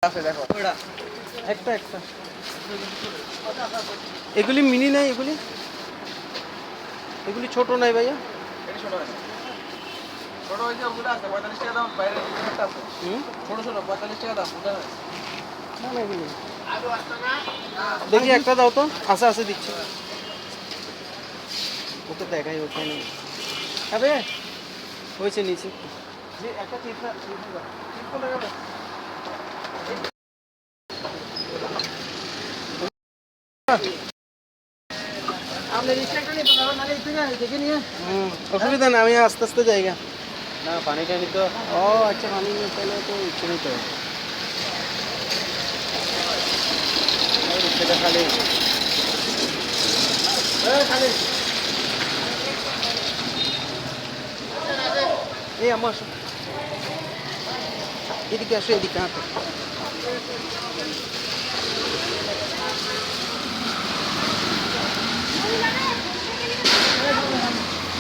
আছে দেখো ওটা একটা একটা এগুলি মিনি নাই, এগুলি এগুলি ছোট নাই ভাইয়া। এটা ছোট হয় না। ছোট হয়েছে ওগুলো আছে 45 টাকা দাম, বাইরে একটা আছে ছোট ছোট 45 টাকা দাম বুঝা যায়। না না এগুলি দেখি একটা দাও তো। আছে আছে দিচ্ছি, ওকে দেখাই ওখানে। আরে হয়েছে নিচে জি একটা চিপস না চিপস কোন টাকা দাও? আপনি রিক্সাটা নিয়ে তো মানে থেকে দেখে নিয়ে অসুবিধা না, আমি আস্তে আস্তে জায়গা। না পানি টানি তো ও আচ্ছা, পানি নিয়ে তাহলে তো ইচ্ছে নিতে হবে। রিক্সাটা খালি খালি এই আমার এদিকে আসো, এদিকে হাঁটো।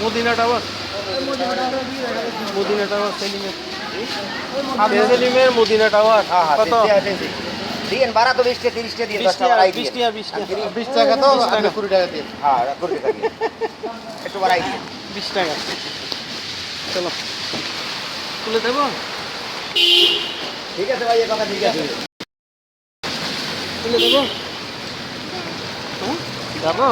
মদিনা টাওয়ার, মদিনা টাওয়ার সেলিমের, সেলিমের মদিনা টাওয়ার কত? দিন 12 তো 20 30 টা দিন 10 টা বাড়াই দিন 20 টাকা তো 20 টাকা দিন হ্যাঁ করে থাকি একটু বাড়াই দিন 20 টাকা। চলো তুলে দেবো, ঠিক আছে ভাই এই কথা ঠিক আছে তুলে দেবো। হ্যাঁ যাবো।